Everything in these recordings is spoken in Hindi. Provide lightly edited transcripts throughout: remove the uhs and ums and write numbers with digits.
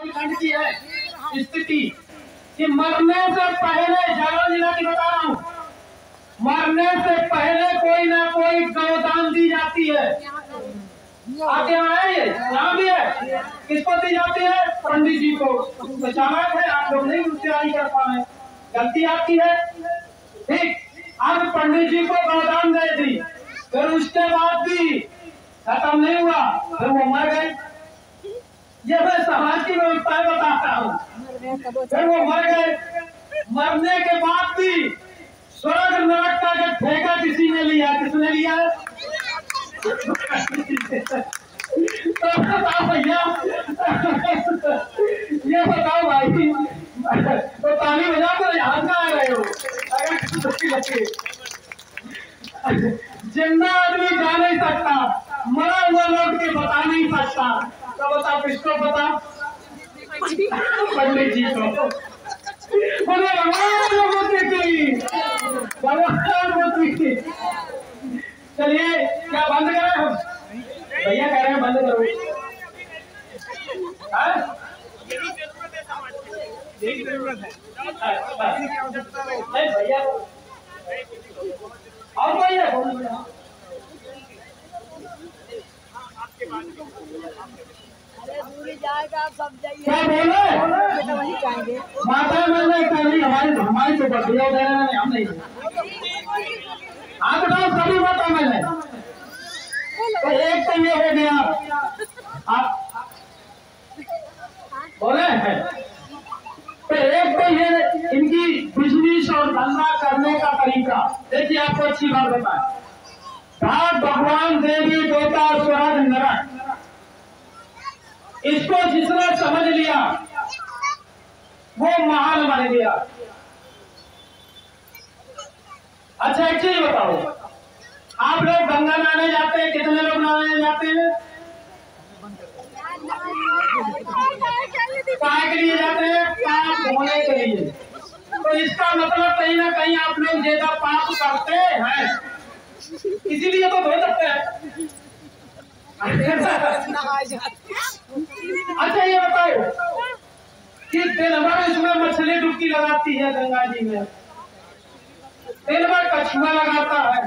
उत्तराखंड की है स्थिति कि मरने से पहले, जालौर जिला की बता रहा हूँ, मरने से पहले कोई ना कोई गौदान दी जाती है। आपके यहाँ है, ये यहाँ भी है। किसको दी जाती है? पंडित जी को। चालाक है आप लोग, नहीं तैयारी कर पा रहे, गलती आपकी है। ठीक, अब पंडित जी को गौदान दे दी, फिर उसके बाद भी खत्म नहीं हुआ, फिर वो मर गए। ये मैं समाज की व्यवस्था बताता हूँ। फिर वो मर गए, मरने के बाद भी स्वर्ग नरक का जब ठेका किसी ने लिया, किसने लिया? तो बताओ भैया, ये बताओ भाई, तो ताली बजा कर यहाँ ना आ रहे हो? जिंदा आदमी जा नहीं सकता, मरा हुआ लौट के बता नहीं सकता, तो बता किसको बता? पंडित जी को। बोले चलिए, क्या बंद करें हम? भैया कह रहे हैं बंद करो। यही जरूरत है भैया। और कोई है? जाएगा सब जाइए। क्या बोले? वही जाएंगे। माता मैंने हमारी तो बदलिया दे रहे हैं, हम नहीं। आप बताओ सभी बताओ मैंने। तो एक तो ये हो गया, आप बोले हैं। तो एक तो ये इनकी बिजनेस और धंधा करने का तरीका। देखिए आपको अच्छी बात बताएं, भगवान देवी देवता स्वर्ग नरक, इसको जिसने समझ लिया वो महान बन गया। अच्छा एक चीज बताओ, आप लोग गंगा नहाने जाते हैं, कितने लोग नहाने जाते हैं? काय के लिए जाते हैं? पाप धोने के लिए। तो इसका मतलब कहीं ना कहीं आप लोग ज्यादा पाप करते हैं, इसीलिए तो धो सकते हैं। अच्छा ये बताओ कि दिन भर इसमें मछली डुबकी लगाती है गंगा जी में, दिन भर कछुआ लगाता है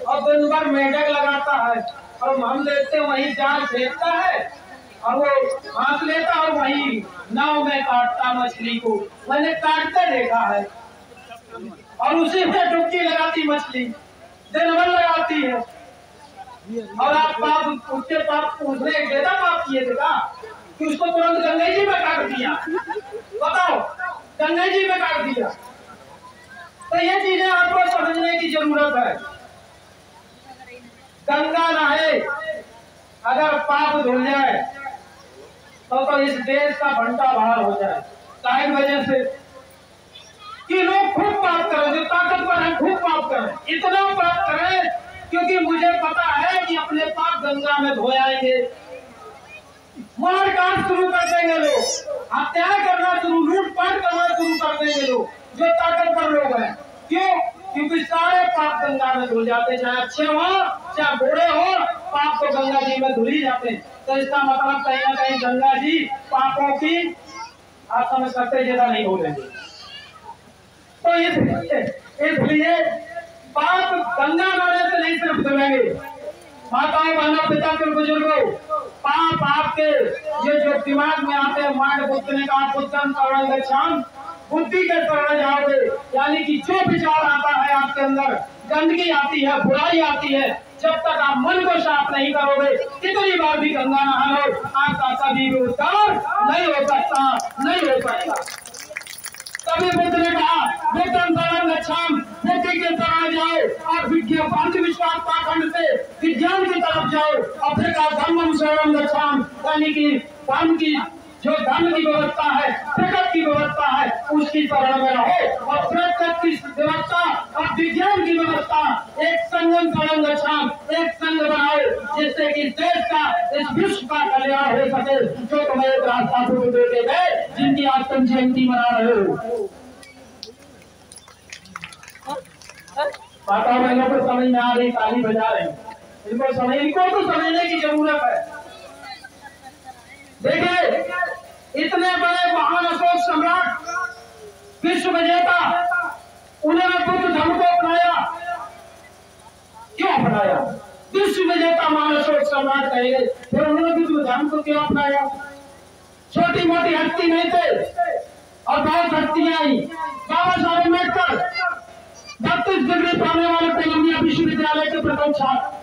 और दिन भर मेढक लगाता है, और हम देखते वही जाल फेंकता है और वो हाथ लेता और वही नाव में काटता मछली को। मैंने काटते देखा है, और उसी में डुबकी लगाती मछली, दिन भर लगाती है। और आप पाप, उसके पाप, उसने ज्यादा पाप किए थे का कि उसको तुरंत गंगा जी में काट दिया? बताओ, गंगा जी में काट दिया। तो ये चीजें आपको समझने की जरूरत है। गंगा नहाए अगर पाप धुल जाए तो इस देश का भंटा बाहर हो जाए। काहे वजह से कि लोग खूब पाप करें, जो ताकतवर है खूब पाप करें, इतना पाप करें क्योंकि मुझे पता है कि अपने पाप गंगा में धो आएंगे। मार काट शुरू कर देंगे लोग, हत्या करना शुरू, लूटपाट करना शुरू कर देंगे लोग, जो ताकतवर लोग हैं। क्यों? क्योंकि सारे पाप गंगा में धुल जाते, चाहे अच्छे हो चाहे बुरे हो, पाप तो गंगा जी में धुल ही जाते। तो इसका मतलब कहीं ना कहीं गंगा जी पापों की, आप समझ सकते, ज्यादा नहीं हो देंगे। तो इसलिए पाप गंगा नहाने से नहीं सिर्फ धुलेंगे। माताओं बहनों पिता के बुजुर्गों, पाप आपके ये जो दिमाग में आते हैं, मांड बुद्धि ने कहा बुद्धम शरणं गच्छामि, बुद्धि के शरण जाओगे, यानी कि जो विचार आता है आपके अंदर, गंदगी आती है, बुराई आती है, जब तक आप मन को साफ नहीं करोगे, कितनी बार भी गंगा नहा लो, आपका कभी भी उद्धार नहीं हो सकता, नहीं हो सकता। तभी बुद्ध ने कहा बुद्धं शरणं गच्छामि, बुद्धि के शरण जाओ और अंधविश्वास पाखंड से विज्ञान की तरफ जाओ, और फिर कहा धम्मं शरणं गच्छामि, यानी कि धर्म की, जो धर्म की व्यवस्था है, प्रकृति की व्यवस्था है, उसकी शरण में रहो। और प्रकृति की व्यवस्था और विज्ञान की व्यवस्था एक संगम शरणं गच्छामि, एक संग बनाओ, जिससे कि देश का, इस विश्व का कल्याण हो सके। जो तुम्हें एक रास्ता देते गए, जिनकी आज तुम जयंती मना रहे हो। माता बहनों को समझ में आ रही, ताली बजा रहे, इनको तो समझने की जरूरत है। देखिए इतने विजेता, उन्होंने बुद्ध धर्म को अपनाया। क्यों अपनाया? विश्व विजेता मानसों सम्राट कहे गए, फिर उन्होंने बुद्ध धर्म को क्यों अपनाया? छोटी मोटी हस्ती नहीं थे और बहुत हस्तियां आई। बाबा साहब अम्बेडकर 32 डिग्री पाने वाले कोलंबिया विश्वविद्यालय के प्रथम छात्र।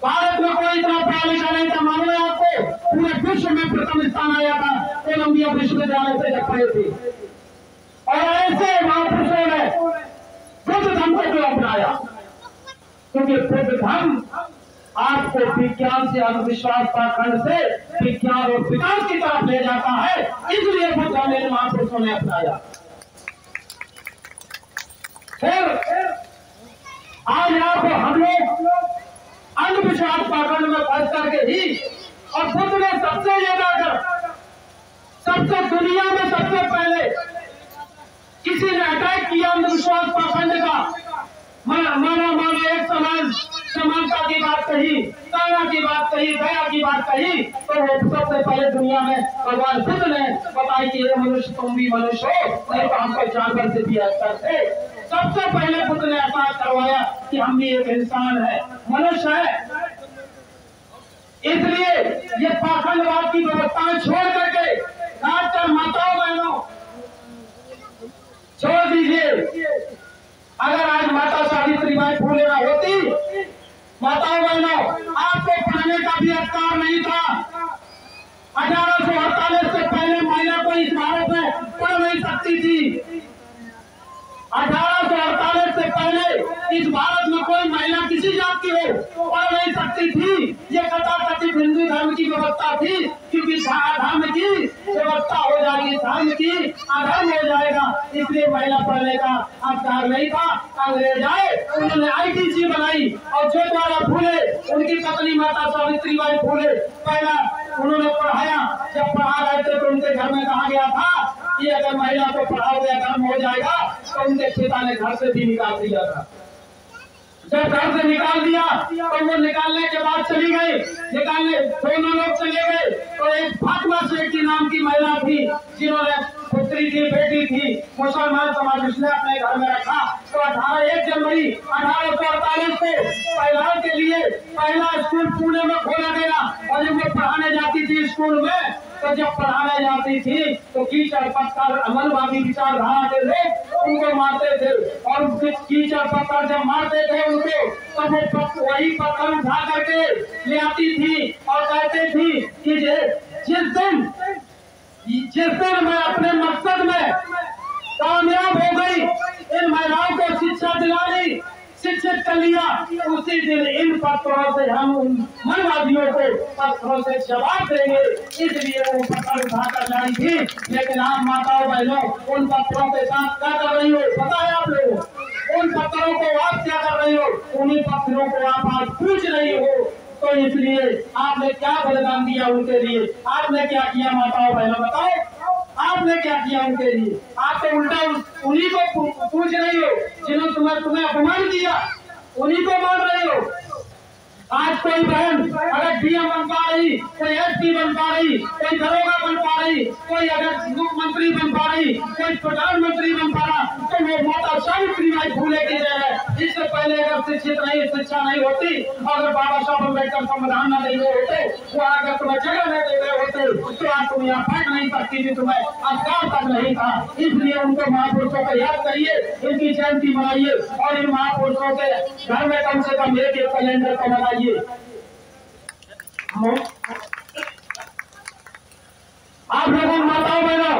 भारत में कोई इतना पढ़ा लिखा नहीं था, मालूम है आपको? पूरे विश्व में प्रथम स्थान आया था कोलंबिया विश्वविद्यालय से जब पढ़े थे। और ऐसे महापुरुषों ने बुद्ध धर्म को क्यों अपनाया? क्योंकि बुद्ध धर्म आपको विज्ञान से अंधविश्वास पाखंड से विज्ञान और विकास की तरफ ले जाता है, इसलिए बुद्ध धर्म ने महापुरुषों ने अपनाया। फिर आज आपको हम लोग अंधविश्वास पाखंड में फंस करके ही, और बुद्ध ने सबसे ज्यादा कर, सबसे दुनिया में सबसे पहले किसी ने अटैक किया अंधविश्वास पाखंड का, माना एक समानता की बात कही, ताना की बात कही, दया की बात कही, तो वो सबसे पहले दुनिया में भगवान बुद्ध ने बताई कि ये मनुष्य तुम भी मनुष्य हो, नहीं तो हमको जानवर से भी अच्छा थे। सबसे पहले बुद्ध ने एहसास करवाया कि हम भी एक इंसान है, मनुष्य है। इसलिए ये पाखंडवाद की व्यवस्थाएं छोड़ करके खासकर माताओं बहनों छोड़ दीजिए। अगर आज माता सावित्रीबाई फुले ना होती, माताओं बहनों, आपको पढ़ने का भी अधिकार नहीं था। 1848 से पहले महिला को इस भारत में पढ़ नहीं सकती थी। 1848 से पहले इस भारत में कोई महिला किसी जात की हो पढ़ नहीं सकती थी। ये कथाकथित हिंदू धर्म की व्यवस्था थी, क्योंकि धर्म की व्यवस्था हो जाएगी, धर्म की अधर्म हो जाएगा, इसलिए महिला पढ़ने का अधिकार नहीं था। अंग्रेज आए, उन्होंने ITC बनाई और ज्योतिबा फूले, उनकी पत्नी माता सावित्रीबाई फूले, पहला उन्होंने पढ़ाया। जब पढ़ा रहे थे तो उनके घर में कहा गया था कि अगर महिला को पढ़ाओगे धर्म हो जाएगा, तो उनके पिता ने घर से भी निकाल दिया था। जब घर से निकाल दिया तो वो निकालने के बाद चली गई, निकालने दोनों लोग चले गए। तो एक फातिमा शेख की नाम की महिला थी, जिन्होंने पुत्री थी, बेटी थी, मुसलमान समाज, उसने अपने घर में रखा। तो 1 जनवरी 1848 को महिलाओं के लिए पहला स्कूल पुणे में खोला गया। और जब वो पढ़ाने जाती थी स्कूल में, तो जब पढ़ाने जाती थी तो कीचड़ पत्थर अमलवादी विचारधारा के लोग उनको मारते थे, और कीचड़ पत्थर जब मारते थे उनको, तब वो वही पत्थर उठा करके ले आती थी और कहते थी कि जिस दिन मैं अपने मकसद में कामयाब हो गई, इन महिलाओं को शिक्षा दिला दी, शिक्षित कर लिया, उसी दिन इन पत्थरों से हम उन मनवादियों को पत्थरों से जवाब देंगे। इसलिए वो पत्थर उठाकर लाई थी। लेकिन आप माताओं बहनों, उन पत्थरों के साथ क्या कर रही हो पता है आप लोगों? उन पत्थरों को आप क्या कर रही हो? उन्हीं पत्थरों को आप आज पूछ रही हो। तो इसलिए आपने क्या बलिदान दिया उनके लिए? आपने क्या किया माताओं बहनों, बताओ आपने क्या किया उनके लिए? आप तो उल्टा उन्हीं को पूछ रही हो जिन्होंने तुम्हें अपमान किया, उन्हीं को मान रही हो। आज कोई बहन अगर DM बन पा रही, कोई SP बन पा रही, कोई दरोगा बन पा रही, कोई अगर मुख्यमंत्री बन पा रही, कोई प्रधानमंत्री बन पा रहा, तो वो माता सावित्रीबाई फुले की जय है। इससे पहले अगर शिक्षा नहीं होती, अगर बाबा साहब अम्बेडकर संविधान न दे रहे होते, वो अगर तुम्हें जगह नहीं दे रहे होते, तो आज तुम यहाँ बैठ नहीं सकती थी, तुम्हें अधिकार तक नहीं था। इसलिए उनको महापुरुषों को याद करिए, इनकी जयंती मनाइए, और इन महापुरुषों के घर में कम से कम एक कैलेंडर को बनाइए। आप लोगों माताओं बहनों,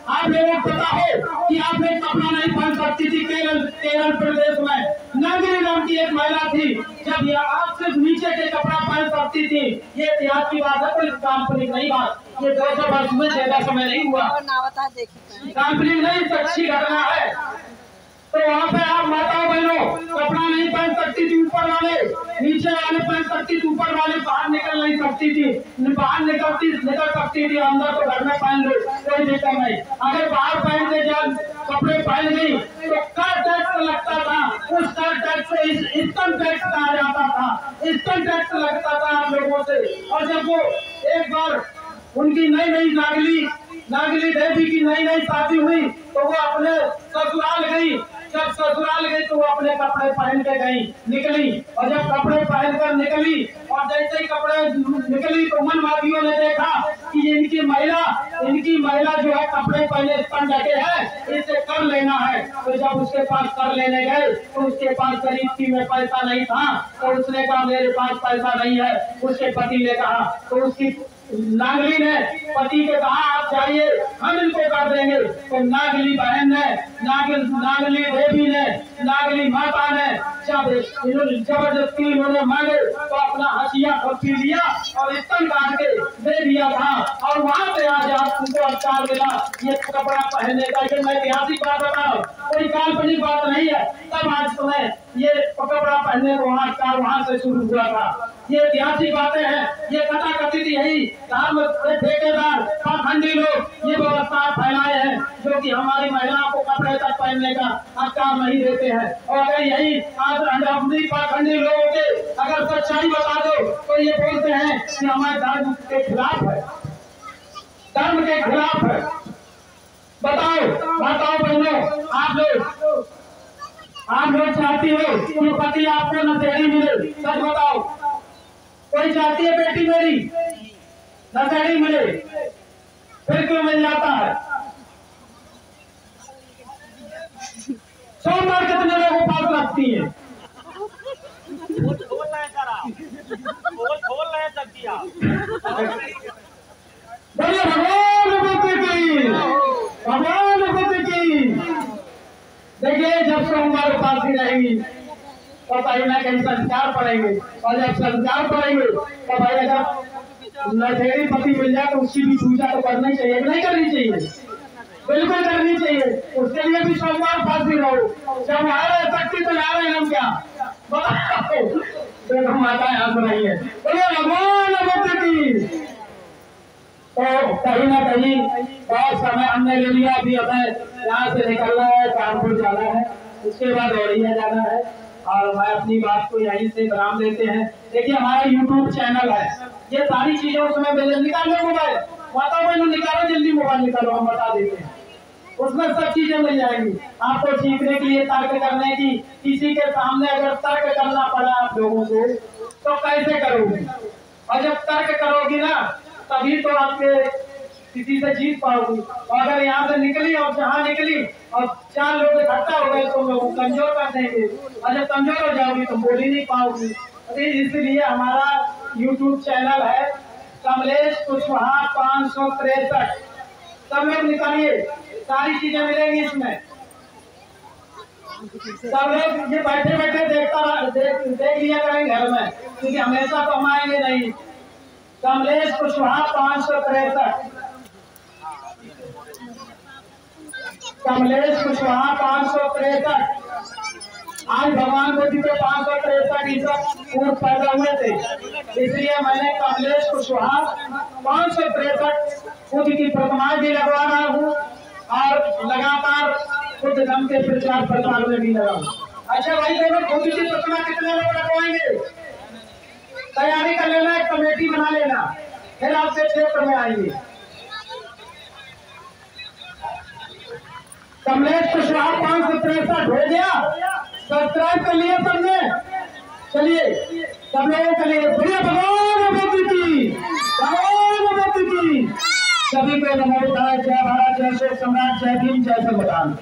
आप लोगों को पता हो कि आप लोग कपड़ा नहीं पहन सकती थी केरल प्रदेश में। नागिनी नाम की एक महिला थी, जब यह आप सिर्फ नीचे के कपड़ा पहन सकती थी। ये इतिहास की बात है, कोई काल्पनिक नहीं बात। ये 200 वर्ष में ज्यादा समय नहीं हुआ, काल्पनिक नहीं, सच्ची घटना है। तो वहाँ पे आप माताओं बहनों कपड़ा नहीं पहन सकती थी, ऊपर वाले नीचे वाले पहन सकती थी, ऊपर वाले बाहर निकल नहीं सकती थी। बाहर निकल सकती थी, अंदर तो घर में पहन लो, कोई दिक्कत नहीं। अगर बाहर पहन के जब कपड़े पहन गई तो कर टैक्स लगता था, उस कर टैक्स को इनकम टैक्स कहा जाता था, इनकम टैक्स लगता था आप लोगों से। और जब वो एक बार उनकी नई नागली देवी की नई शादी हुई, तो वो अपने ससुराल गई। जब ससुराल गई तो वो अपने कपड़े पहन के गई, निकली। और जब कपड़े पहनकर निकली और जैसे ही कपड़े निकली तो मनवादियों ने देखा कि इनकी महिला जो है कपड़े पहले तन ढके है, इसे कर लेना है। तो जब उसके पास कर लेने गए तो उसके पास गरीबी में पैसा नहीं था, तो उसने कहा मेरे पास पैसा नहीं है। उसके पति ने कहा, तो उसकी नागली ने पति के कहा आप जाइए हम इनको कर देंगे। तो नागली बहन ने, नागली देवी ने, नागली माता ने जबरदस्ती इन्होंने मांगे तो अपना हसिया पी लिया और स्तन काट के दे दिया था। और वहाँ पे आज उनको अवतार मिला ये कपड़ा पहनने का। ये मैं ऐतिहासिक बात बता रहा हूँ, कोई काल्पनिक बात नहीं है। तब आज समय ये कपड़ा पहनने को वहाँ से शुरू हुआ था। ये ऐतिहासिक बातें हैं, ये कथा कथित यही धर्म ठेकेदार पाखंडी लोग ये व्यवस्था फैलाए हैं जो कि हमारी महिलाओं को कपड़े तक पहनने का अधिकार नहीं देते हैं। और अगर यही पाखंडी लोगों के अगर सच्चाई बता दो तो ये बोलते हैं कि हमारे धर्म के खिलाफ है, धर्म के खिलाफ है। बताओ बहनों, आप लोग चाहती हो कि पति आपको नशेड़ी मिले? सच बताओ, कोई चाहती है बेटी मेरी नशेड़ी मिले? फिर क्यों मिल जाता है? सोमवार कितने लोगों को पास रखती है? बोलिए भगवान बुद्ध की। देखिए जब सोमवार उपासी रहेंगी तो भाई ना कहीं संस्कार पड़ेंगे, और जब संस्कार पड़ेंगे तो भाई अगर नशेड़ी पति मिल जाए तो उसकी भी पूजा तो करनी चाहिए, नहीं करनी चाहिए? बिल्कुल करनी चाहिए। उसके लिए भी सोमवार उपासी रहो। जब आ रहे शक्ति तो आ रहे हम क्या तो माता याद रही है। बोले भगवान बुद्ध की। तो कहीं ना कहीं बहुत समय हमने ले लिया। अभी हमें यहाँ से निकलना है, कानपुर जाना है, उसके बाद औरैया जाना है। और मैं अपनी बात को यहीं से विराम देते हैं। देखिए हमारा YouTube चैनल है, ये सारी चीजें उसमें निकाल लो मोबाइल, माता बहनों निकालो जल्दी मोबाइल निकालो, हम बता देते हैं। उसमें सब चीजें मिल जाएंगी आपको सीखने के लिए, तर्क करने की। किसी के सामने अगर तर्क करना पड़ा आप लोगों को तो कैसे करोगे? और जब तर्क करोगी ना तभी तो आपके किसी से जीत पाओगी। और अगर यहाँ से निकली और जहाँ निकली और 4 लोग इकट्ठा हो गए तो लोग कमजोर कर देंगे, और जब कमजोर हो जाओगी तो बोल ही नहीं पाओगी। इसलिए हमारा YouTube चैनल है कमलेश कुशवाहा 563। सब लोग निकालिए, सारी चीजें मिलेंगी इसमें। सब लोग ये बैठे बैठे देख लिया करेंगे घर में, क्योंकि हमेशा तो हम आएंगे नहीं। कमलेश कुशवाहा 563, कमलेश कुशवाहा 563। आज भगवान बुद्ध के 563 ईसा पूर्व पैदा हुए थे, इसलिए मैंने कमलेश कुशवाहा 563 बुद्ध की प्रतिमाएं भी लगवा रहा हूँ और लगातार बुद्ध धर्म के प्रचार प्रसार में भी लगा। अच्छा भाई देखो बुद्ध की प्रतिमा कितने लोग लगवाएंगे? तैयारी कर लेना, एक कमेटी बना लेना, फिर आपके क्षेत्र में आएंगे। कमलेश कुशवाहा 563 हो गया, सब्सक्राइब कर लिया सबने? चलिए सब लोगों के लिए बोलिए भगवान बुद्ध की, भगवान बुद्ध की। सभी को नमस्कार। जय भारत, जय श्री सम्राट, जय भीम, जय संविधान।